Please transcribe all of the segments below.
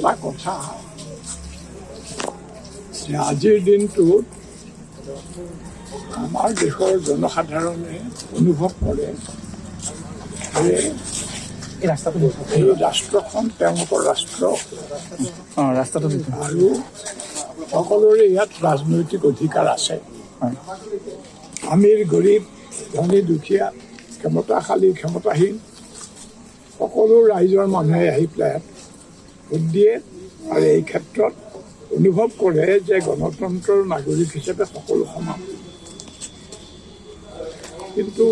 এটা কথা যে আজিৰ দিনটোত আমাৰ দেশৰ জনসাধাৰণে অনুভৱ কৰে যে এই ৰাষ্ট্ৰখন তেওঁলোকৰ ৰাষ্ট্ৰ আৰু সকলোৰে ইয়াত ৰাজনৈতিক অধিকাৰ আছে। আমিৰ গৰীব ধনী দুখীয়া ক্ষমতাশালী ক্ষমতাহীন সকলো ৰাইজৰ মানুহে আহি পেলাই ভোট দিয়ে আৰু এই ক্ষেত্ৰত অনুভৱ কৰে যে গণতন্ত্ৰৰ নাগৰিক হিচাপে সকলো সমান। কিন্তু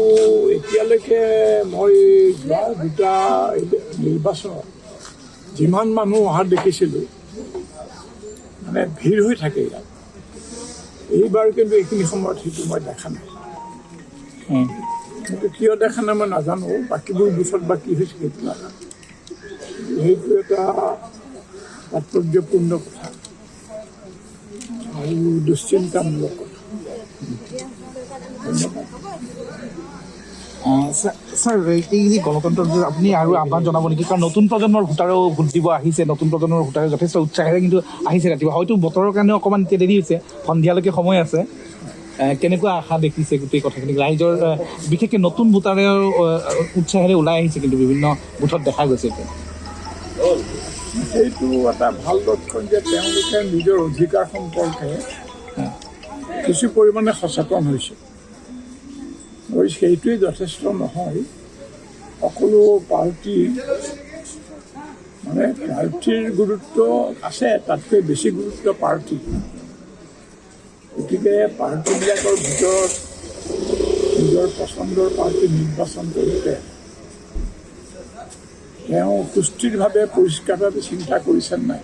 এতিয়ালৈকে মই যোৱা দুটা নিৰ্বাচনত যিমান মানুহ অহা দেখিছিলোঁ মানে ভিৰ হৈ থাকে ইয়াত। এইবাৰ কিন্তু এইখিনি সময়ত সেইটো মই দেখা নাই। কিন্তু কিয় দেখা নাই মই নাজানো, বাকীবোৰ বুথত বা কি হৈছে সেইটো নাজানো। সেইটো এটা তাৎপৰ্যপূৰ্ণ কথা আৰু দুশ্চিন্তামূলক কথা। ধন্যবাদ। স্যাৰ, এই যে গণতন্ত্ৰৰ আপুনি আৰু আহ্বান জনাব নেকি? কাৰণ নতুন প্ৰজন্মৰ ভোটাৰেও ভোট দিব আহিছে, নতুন প্ৰজন্মৰ ভোটাৰে যথেষ্ট উৎসাহেৰে কিন্তু আহিছে ৰাতিপুৱা। হয়তো বতৰৰ কাৰণে অকণমান এতিয়া দেৰি হৈছে, সন্ধিয়ালৈকে সময় আছে। কেনেকুৱা আশা দেখিছে গোটেই কথাখিনি? ৰাইজৰ বিশেষকৈ নতুন ভোটাৰেও উৎসাহেৰে ওলাই আহিছে কিন্তু বিভিন্ন বুথত দেখা গৈছে। সেইটো এটা ভাল লক্ষণ যে তেওঁলোকে নিজৰ অধিকাৰ সম্পৰ্কে কিছু পৰিমাণে সচেতন হৈছে। সেইটোৱেই যথেষ্ট নহয়। সকলো পাৰ্টি মানে প্ৰাৰ্থীৰ গুৰুত্ব আছে, তাতকৈ বেছি গুৰুত্ব পাৰ্টি। গতিকে পাৰ্টিবিলাকৰ ভিতৰত নিজৰ পচন্দৰ পাৰ্টি নিৰ্বাচন কৰোঁতে তেওঁ সুস্থিৰভাৱে পৰিষ্কাৰভাৱে চিন্তা কৰিছে নাই,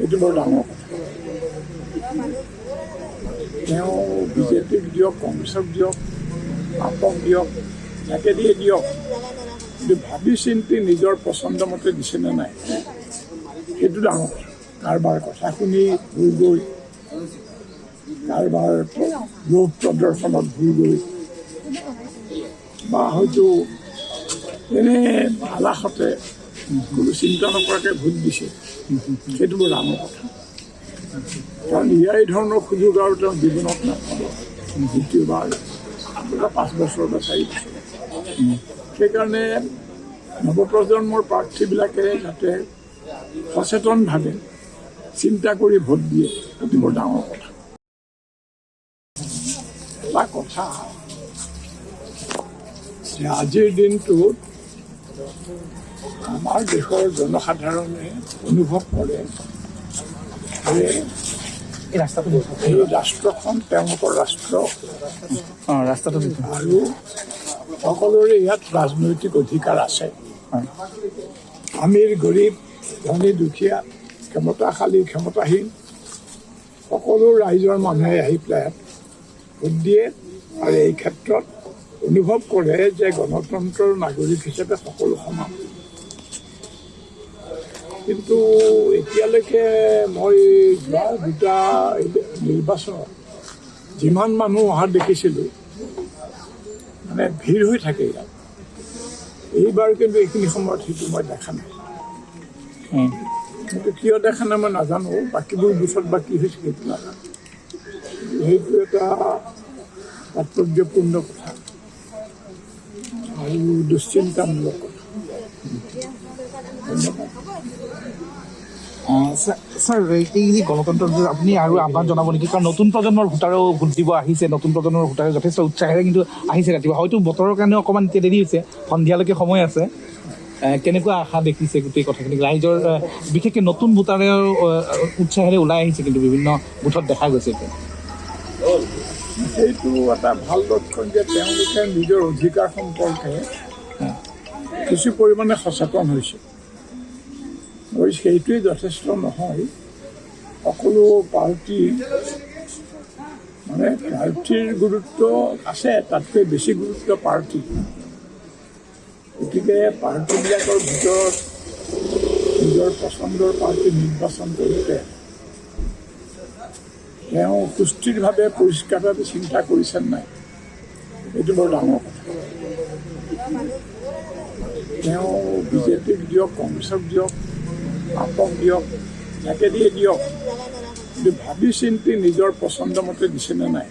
এইটো বৰ ডাঙৰ কথা। তেওঁ বিজেপিক দিয়ক, কংগ্ৰেছক দিয়ক, আপক দিয়ক, যাকে দিয়ে দিয়ক, কিন্তু ভাবি চিন্তি নিজৰ পচন্দ মতে দিছেনে নাই সেইটো ডাঙৰ কথা। কাৰোবাৰ কথা শুনি ভুল গৈ, কাৰোবাৰ লোভ প্ৰদৰ্শনত ভুল গৈ, বা হয়তো এনে আলাসতে কোনো চিন্তা নকৰাকৈ ভোট দিছে, সেইটো বৰ ডাঙৰ কথা। কাৰণ এই ধৰণৰ সুযোগ আৰু তেওঁ জীৱনত নাপাব দ্বিতীয়বাৰ 5 বছৰ বা 4 বছৰ। সেইকাৰণে নৱপ্ৰজন্মৰ প্ৰাৰ্থীবিলাকে যাতে সচেতনভাৱে চিন্তা কৰি ভোট দিয়ে, সেইটো বৰ ডাঙৰ কথা। এটা কথা যে আজিৰ দিনটোত আমাৰ দেশৰ জনসাধাৰণে অনুভৱ কৰে যে এই ৰাষ্ট্ৰখন তেওঁলোকৰ ৰাষ্ট্ৰ আৰু সকলোৰে ইয়াত ৰাজনৈতিক অধিকাৰ আছে। আমিৰ গৰীব ধনী দুখীয়া ক্ষমতাশালী ক্ষমতাহীন সকলো ৰাইজৰ মানুহে আহি পেলাই ভোট দিয়ে আৰু এই ক্ষেত্ৰত অনুভৱ কৰে যে গণতন্ত্ৰৰ নাগৰিক হিচাপে সকলো সমান। কিন্তু এতিয়ালৈকে মই যোৱা দুটা নিৰ্বাচনত যিমান মানুহ অহা দেখিছিলোঁ মানে ভিৰ হৈ থাকে ইয়াত। এইবাৰ কিন্তু এইখিনি সময়ত সেইটো মই দেখা নাই। কিন্তু কিয় দেখা নাই মই নাজানো, বাকীবোৰ বুথত বা কি হৈছে সেইটো নাজানো। সেইটো এটা তাৎপৰ্যপূৰ্ণ কথা আৰু দুশ্চিন্তামূলক কথা। ধন্যবাদ। স্যাৰ, এই যে গণতন্ত্ৰৰ আপুনি আৰু আহ্বান জনাব নেকি? কাৰণ নতুন প্ৰজন্মৰ ভোটাৰেও ভোট দিব আহিছে, নতুন প্ৰজন্মৰ ভোটাৰে যথেষ্ট উৎসাহেৰে কিন্তু আহিছে ৰাতিপুৱা। হয়তো বতৰৰ কাৰণে অকণমান এতিয়া দেৰি হৈছে, সন্ধিয়ালৈকে সময় আছে। কেনেকুৱা আশা দেখিছে গোটেই কথাখিনি? ৰাইজৰ বিশেষকৈ নতুন ভোটাৰেও উৎসাহেৰে ওলাই আহিছে কিন্তু বিভিন্ন বুথত দেখা গৈছে। সেইটো এটা ভাল লক্ষণ যে তেওঁলোকে নিজৰ অধিকাৰ সম্পৰ্কে কিছু পৰিমাণে সচেতন হৈছে। সেইটোৱেই যথেষ্ট নহয়। সকলো পাৰ্টি মানে প্ৰাৰ্থীৰ গুৰুত্ব আছে, তাতকৈ বেছি গুৰুত্ব পাৰ্টি। গতিকে পাৰ্টিবিলাকৰ ভিতৰত নিজৰ পচন্দৰ পাৰ্টি নিৰ্বাচন কৰোঁতে তেওঁ সুস্থিৰভাৱে পৰিষ্কাৰভাৱে চিন্তা কৰিছে নাই, এইটো বৰ ডাঙৰ কথা। তেওঁ বিজেপিক দিয়ক, কংগ্ৰেছক দিয়ক, বাপক দিয়ক যাকে দিয়ে দিয়ক, কিন্তু ভাবি চিন্তি নিজৰ পচন্দ মতে দিছেনে নাই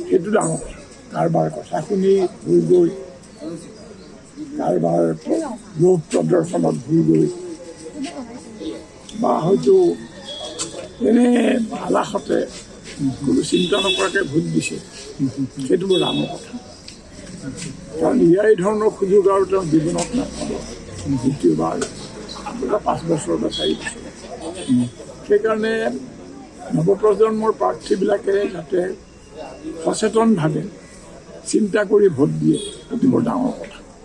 সেইটো ডাঙৰ কথা। কাৰোবাৰ কথা শুনি ভুল গৈ, কাৰোবাৰ লোভ প্ৰদৰ্শনত ভুল গৈ, বা হয়তো এনেই আলাসতে কোনো চিন্তা নকৰাকৈ ভোট দিছে, সেইটো বৰ ডাঙৰ কথা। কাৰণ এই ধৰণৰ সুযোগ আৰু তেওঁ জীৱনত নাপাব দ্বিতীয়বাৰ, 5 বছৰ বা 4 বছৰ। সেইকাৰণে নৱপ্ৰজন্মৰ প্ৰাৰ্থীবিলাকে যাতে সচেতনভাৱে চিন্তা কৰি ভোট দিয়ে, সেইটো বৰ ডাঙৰ কথা।